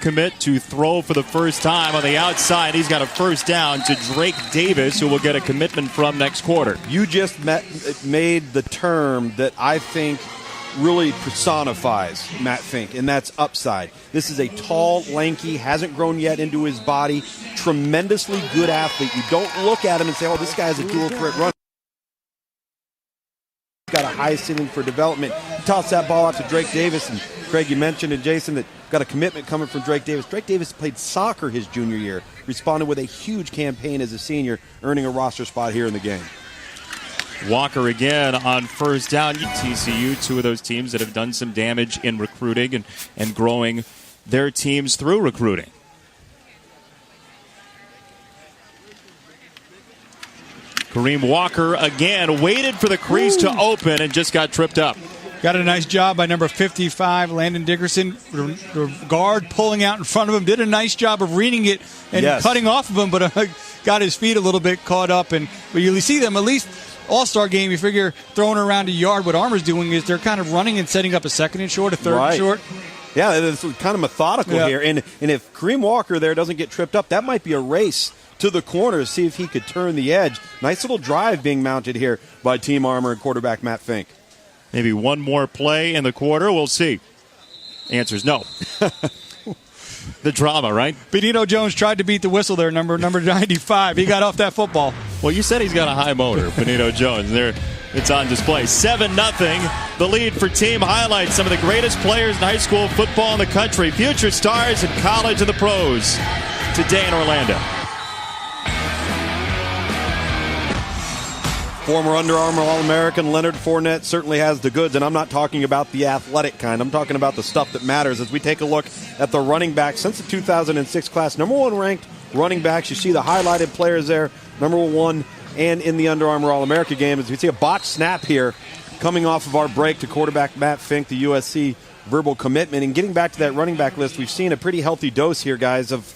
commit to throw for the first time on the outside. He's got a first down to Drake Davis, who will get a commitment from next quarter. You just made the term that I think really personifies Matt Fink, and that's upside. This is a tall, lanky, hasn't grown yet into his body, tremendously good athlete. You don't look at him and say, oh, this guy's a dual threat runner. He's got a high ceiling for development. He tossed that ball out to Drake Davis, and Craig, you mentioned, and Jason, that got a commitment coming from Drake Davis. Drake Davis played soccer his junior year, responded with a huge campaign as a senior, earning a roster spot here in the game. Walker again on first down. TCU, two of those teams that have done some damage in recruiting and growing their teams through recruiting. Kareem Walker again waited for the crease to open and just got tripped up. Got a nice job by number 55, Landon Dickerson. Guard pulling out in front of him. Did a nice job of reading it and cutting off of him, but got his feet a little bit caught up. And but you see them, at least all-star game, you figure throwing around a yard. What Armour's doing is they're kind of running and setting up a second and short, a third and short. Yeah, it's kind of methodical here. And if Kareem Walker there doesn't get tripped up, that might be a race to the corner to see if he could turn the edge. Nice little drive being mounted here by Team Armour and quarterback Matt Fink. Maybe one more play in the quarter. We'll see. Answer's no. The drama, right? Benito Jones tried to beat the whistle there, number 95. He got off that football. Well, you said he's got a high motor, Benito Jones. There, it's on display. 7-0, the lead for Team Highlights. Some of the greatest players in high school football in the country. Future stars in college and the pros. Today in Orlando. Former Under Armour All-American Leonard Fournette certainly has the goods, and I'm not talking about the athletic kind. I'm talking about the stuff that matters as we take a look at the running backs since the 2006 class. Number one ranked running backs. You see the highlighted players there, number one, and in the Under Armour All-America game. As we see a botched snap here coming off of our break to quarterback Matt Fink, the USC verbal commitment. And getting back to that running back list, we've seen a pretty healthy dose here, guys, of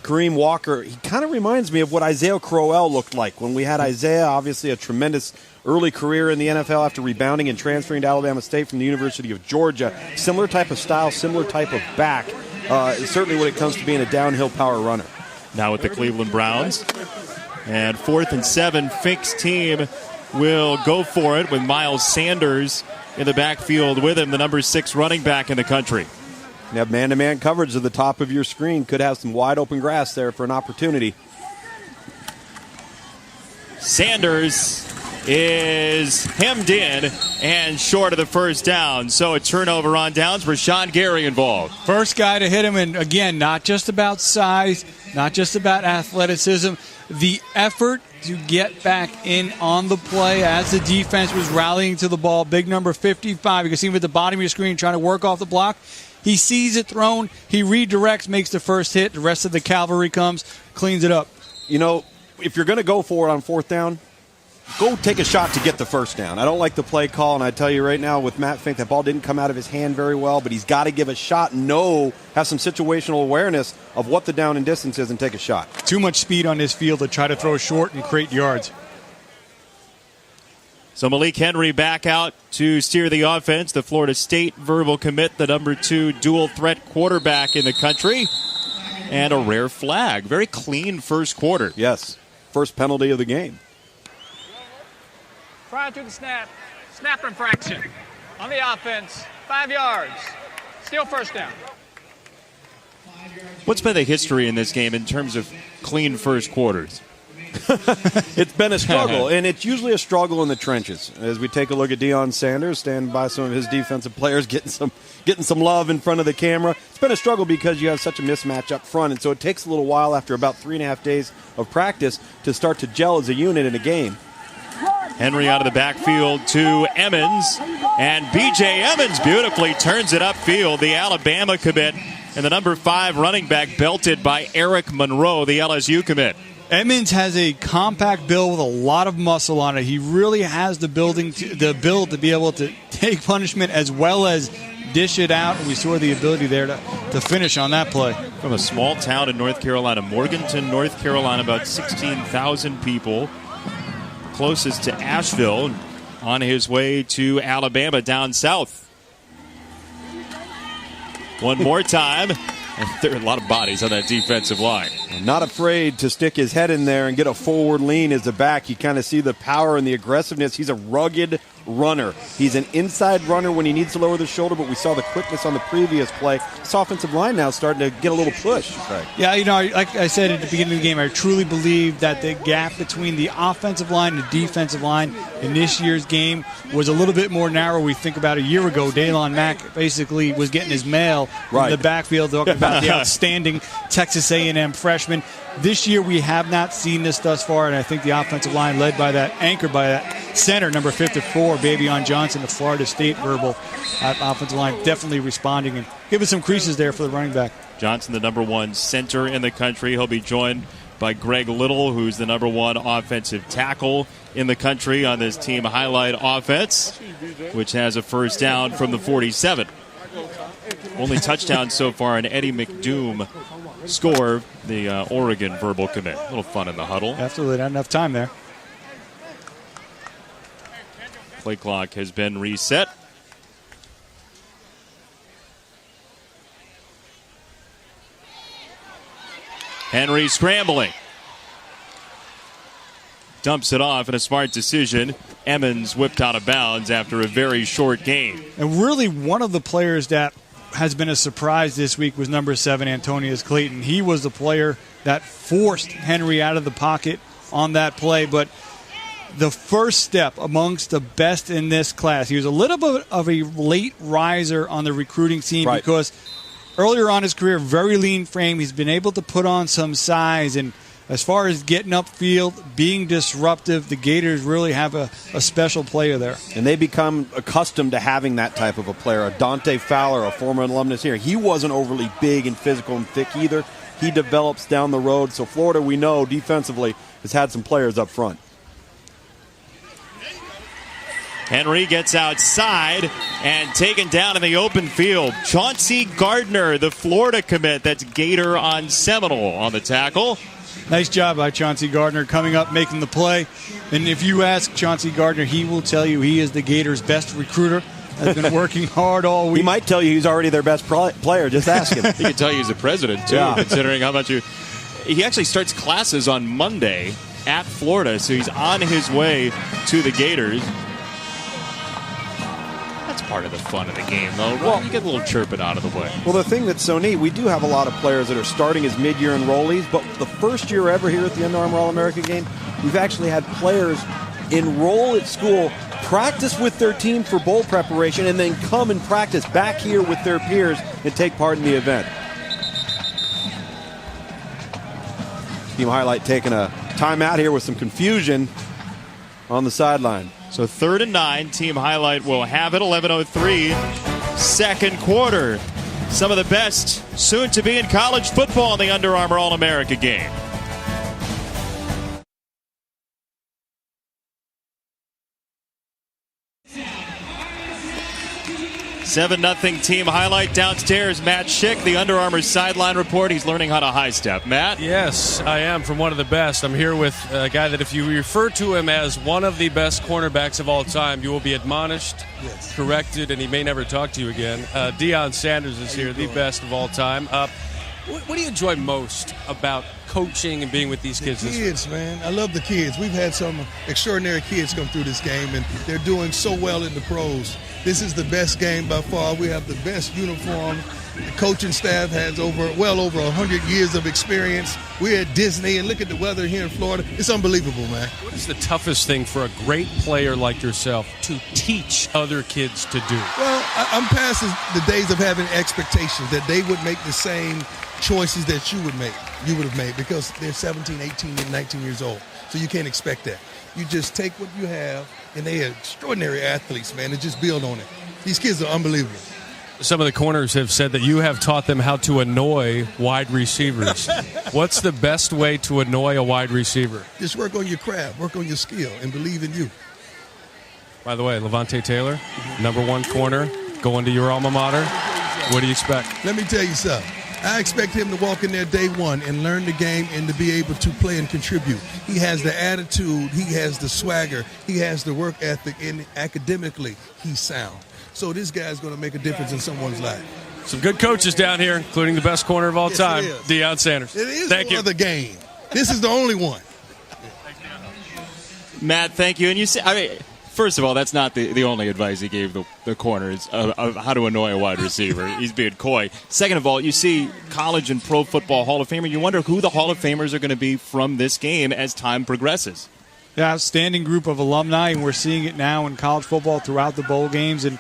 Kareem Walker. He kind of reminds me of what Isaiah Crowell looked like when we had Isaiah, obviously a tremendous early career in the NFL after rebounding and transferring to Alabama State from the University of Georgia. Similar type of style, similar type of back, certainly when it comes to being a downhill power runner. Now with the Cleveland Browns. And 4th and 7, Fink's team will go for it with Miles Sanders in the backfield with him, the number 6 running back in the country. You have man-to-man coverage at the top of your screen. Could have some wide-open grass there for an opportunity. Sanders is hemmed in and short of the first down. So a turnover on downs. Rashawn Gary involved. First guy to hit him, and again, not just about size, not just about athleticism. The effort to get back in on the play as the defense was rallying to the ball. Big number 55. You can see him at the bottom of your screen trying to work off the block. He sees it thrown. He redirects, makes the first hit. The rest of the cavalry comes, cleans it up. You know, if you're going to go for it on 4th down, go take a shot to get the first down. I don't like the play call, and I tell you right now with Matt Fink, that ball didn't come out of his hand very well, but he's got to give a shot, have some situational awareness of what the down and distance is and take a shot. Too much speed on this field to try to throw short and create yards. So Malik Henry back out to steer the offense. The Florida State verbal commit, the number 2 dual threat quarterback in the country. And a rare flag. Very clean first quarter. Yes. First penalty of the game. Prior to the snap infraction on the offense, 5 yards. Still first down. What's been the history in this game in terms of clean first quarters? It's been a struggle, and it's usually a struggle in the trenches. As we take a look at Deion Sanders, standing by some of his defensive players, getting some love in front of the camera. It's been a struggle because you have such a mismatch up front, and so it takes a little while after about 3.5 days of practice to start to gel as a unit in a game. Henry out of the backfield to Emmons, and B.J. Emmons beautifully turns it upfield. The Alabama commit, and the number 5 running back belted by Eric Monroe, the LSU commit. Emmons has a compact build with a lot of muscle on it. He really has the build to be able to take punishment as well as dish it out, and we saw the ability there to finish on that play. From a small town in North Carolina, Morganton, North Carolina, about 16,000 people, closest to Asheville, on his way to Alabama down south. one more time. And there are a lot of bodies on that defensive line. Not afraid to stick his head in there and get a forward lean as a back. You kind of see the power and the aggressiveness. He's a rugged runner. He's an inside runner when he needs to lower the shoulder, but we saw the quickness on the previous play. This offensive line now starting to get a little push. Right. Yeah, like I said at the beginning of the game, I truly believe that the gap between the offensive line and the defensive line in this year's game was a little bit more narrow. We think about a year ago, Daylon Mack basically was getting his mail from the backfield, talking about the outstanding Texas A&M freshman. This year we have not seen this thus far, and I think the offensive line anchored by that center, number 54, Bavion Johnson, the Florida State verbal. Offensive line definitely responding and giving some creases there for the running back. Johnson, the number 1 center in the country. He'll be joined by Greg Little, who's the number 1 offensive tackle in the country on this team highlight offense, which has a first down from the 47. Only touchdown so far, and Eddie McDoom score, the Oregon verbal commit. A little fun in the huddle. Absolutely, not enough time there. Play clock has been reset. Henry scrambling. Dumps it off in a smart decision. Emmons whipped out of bounds after a very short gain. And really one of the players that has been a surprise this week was number 7, Antonius Clayton. He was the player that forced Henry out of the pocket on that play, but the first step amongst the best in this class. He was a little bit of a late riser on the recruiting scene because earlier on in his career, very lean frame. He's been able to put on some size, and as far as getting upfield, being disruptive, the Gators really have a special player there. And they become accustomed to having that type of a player. A Dante Fowler, a former alumnus here, he wasn't overly big and physical and thick either. He develops down the road. So Florida, we know, defensively, has had some players up front. Henry gets outside and taken down in the open field. Chauncey Gardner, the Florida commit, that's Gator on Seminole on the tackle. Nice job by Chauncey Gardner coming up, making the play. And if you ask Chauncey Gardner, he will tell you he is the Gators' best recruiter. Has been working hard all week. He might tell you he's already their best player. Just ask him. He can tell you he's the president, too, considering how much he actually starts classes on Monday at Florida, so he's on his way to the Gators. Part of the fun of the game, though. Well, you get a little chirping out of the way. Well, the thing that's so neat, we do have a lot of players that are starting as mid-year enrollees, but the first year ever here at the Under Armour All-America game, we've actually had players enroll at school, practice with their team for bowl preparation, and then come and practice back here with their peers and take part in the event. Team highlight taking a timeout here with some confusion on the sideline. So 3rd and 9, team highlight will have it. 11:03, second quarter. Some of the best soon to be in college football in the Under Armour All-America game. 7-0 team highlight downstairs. Matt Schick, the Under Armour sideline report. He's learning how to high step. Matt? Yes, I am, from one of the best. I'm here with a guy that if you refer to him as one of the best cornerbacks of all time, you will be admonished, corrected, and he may never talk to you again. Deion Sanders is here, the best of all time. What do you enjoy most about coaching and being with these kids? The kids, man. I love the kids. We've had some extraordinary kids come through this game, and they're doing so well in the pros. This is the best game by far. We have the best uniform. The coaching staff has well over 100 years of experience. We're at Disney, and look at the weather here in Florida. It's unbelievable, man. What is the toughest thing for a great player like yourself to teach other kids to do? Well, I'm past the days of having expectations that they would make the same choices that you would have made, because they're 17, 18, and 19 years old. So you can't expect that. You just take what you have, and they are extraordinary athletes, man, and just build on it. These kids are unbelievable. Some of the corners have said that you have taught them how to annoy wide receivers. What's the best way to annoy a wide receiver? Just work on your craft, work on your skill, and believe in you. By the way, Levante Taylor, number one corner, going to your alma mater. What do you expect? Let me tell you something. I expect him to walk in there day one and learn the game and to be able to play and contribute. He has the attitude, he has the swagger, he has the work ethic, and academically, he's sound. So this guy's going to make a difference in someone's life. Some good coaches down here, including the best corner of all time, it is. Deion Sanders. It is Thank no you. other game. This is the only one. Matt, thank you. And you say, I mean, first of all, that's not the only advice he gave the corners of how to annoy a wide receiver. He's being coy. Second of all, you see college and pro football Hall of Famer. You wonder who the Hall of Famers are going to be from this game as time progresses. Yeah, outstanding group of alumni, and we're seeing it now in college football throughout the bowl games. And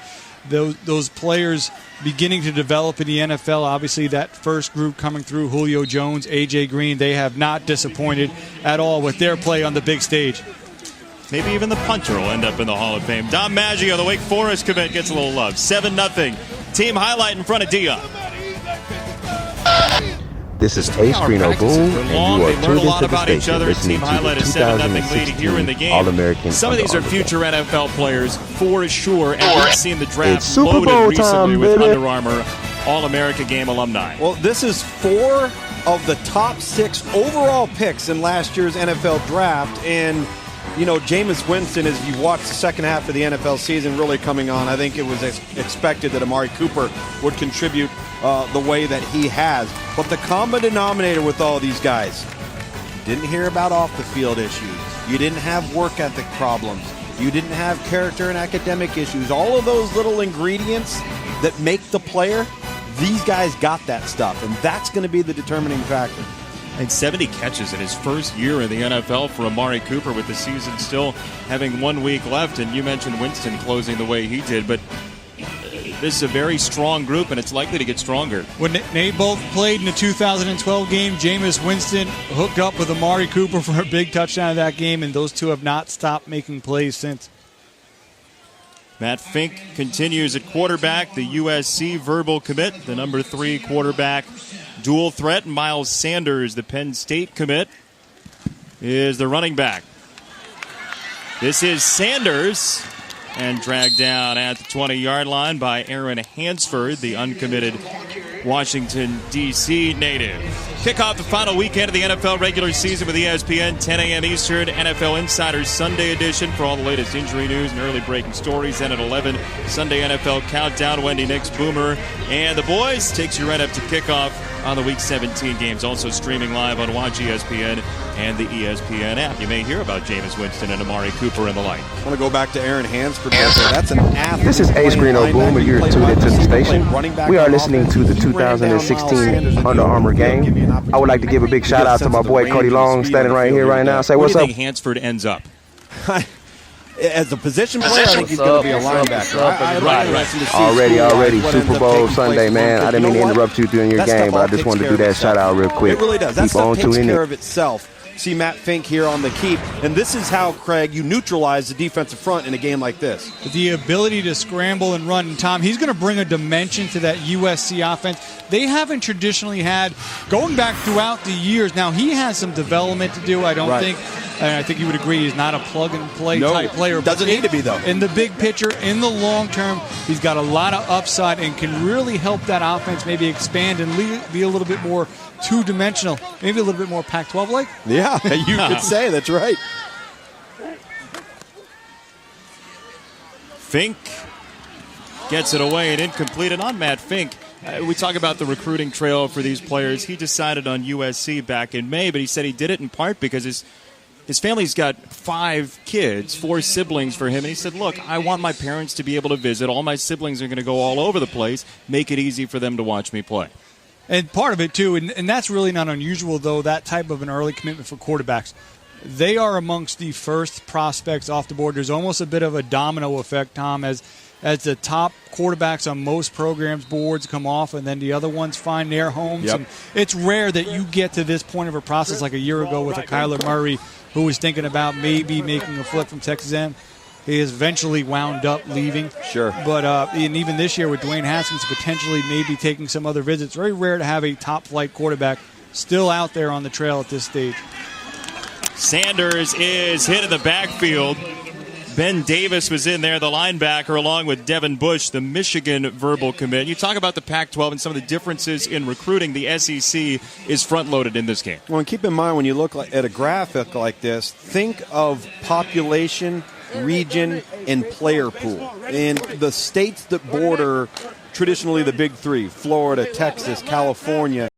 those players beginning to develop in the NFL. Obviously, that first group coming through, Julio Jones, A.J. Green, they have not disappointed at all with their play on the big stage. Maybe even the punter will end up in the Hall of Fame. Dom Maggio, the Wake Forest commit, gets a little love. 7-0. Team highlight in front of Dion. This is A Screen O'Boom, and you are tuned into the station listening to the 2016 All-American. Some of these are future NFL players for sure, and we've seen the draft It's Super loaded Bowl recently time, with baby. Under Armour All-America game alumni. Well, this is 4 of the top 6 overall picks in last year's NFL draft, and you know, Jameis Winston, as you watch the second half of the NFL season really coming on, I think it was expected that Amari Cooper would contribute the way that he has. But the common denominator with all these guys, didn't hear about off-the-field issues. You didn't have work ethic problems. You didn't have character and academic issues. All of those little ingredients that make the player, these guys got that stuff, and that's going to be the determining factor. And 70 catches in his first year in the NFL for Amari Cooper, with the season still having 1 week left. And you mentioned Winston closing the way he did, but this is a very strong group, and it's likely to get stronger. When they both played in the 2012 game, Jameis Winston hooked up with Amari Cooper for a big touchdown in that game, and those two have not stopped making plays since. Matt Fink continues at quarterback, the USC verbal commit, the number 3 quarterback dual threat. Miles Sanders, the Penn State commit, is the running back. This is Sanders, and dragged down at the 20-yard line by Aaron Hansford, the uncommitted Washington, D.C. native. Kick off the final weekend of the NFL regular season with ESPN, 10 a.m. Eastern, NFL Insiders Sunday edition for all the latest injury news and early breaking stories. Then at 11, Sunday NFL Countdown. Wendy Nix, Boomer, and the boys takes you right up to kickoff on the Week 17 games. Also streaming live on Watch ESPN and the ESPN app. You may hear about Jameis Winston and Amari Cooper and the like. I want to go back to Aaron Hansford. That's an athlete. This is A Screen O'Boom, and you're tuned into the station. We are listening to the 2016 Under Armour game. I would like to give a big shout out to my boy Cody Long, standing right here right now. Say what's Where do up. you think Hansford ends up? As a position player, I think he's going to be a linebacker. Already. Super Bowl Sunday, man. I didn't mean to interrupt you during your game, but I just wanted to do that shout out real quick. It really does. That Keep on stuff takes tuning care in. of itself. See Matt Fink here on the keep, and this is how, Craig, you neutralize the defensive front in a game like this. The ability to scramble and run. And Tom, he's going to bring a dimension to that USC offense they haven't traditionally had going back throughout the years. Now, he has some development to do, I don't think. And I think you would agree he's not a plug-and-play type player. Doesn't need to be, though. In the big picture, in the long term, he's got a lot of upside and can really help that offense maybe expand and be a little bit more two-dimensional, maybe a little bit more Pac-12-like. Yeah, you could say. That's right. Fink gets it away and incomplete. And on Matt Fink, we talk about the recruiting trail for these players. He decided on USC back in May, but he said he did it in part because his family's got 5 kids, 4 siblings for him. And he said, look, I want my parents to be able to visit. All my siblings are going to go all over the place. Make it easy for them to watch me play. And part of it, too, and that's really not unusual, though, that type of an early commitment for quarterbacks. They are amongst the first prospects off the board. There's almost a bit of a domino effect, Tom, as the top quarterbacks on most programs' boards come off and then the other ones find their homes. Yep. And it's rare that you get to this point of a process like a year ago with a Kyler Murray who was thinking about maybe making a flip from Texas A&M. He has eventually wound up leaving. Sure. But and even this year with Dwayne Haskins potentially maybe taking some other visits, very rare to have a top-flight quarterback still out there on the trail at this stage. Sanders is hit in the backfield. Ben Davis was in there, the linebacker, along with Devin Bush, the Michigan verbal commit. You talk about the Pac-12 and some of the differences in recruiting. The SEC is front-loaded in this game. Well, and keep in mind, when you look at a graphic like this, think of population, region, and player pool. And the states that border traditionally the big three, Florida, Texas, California.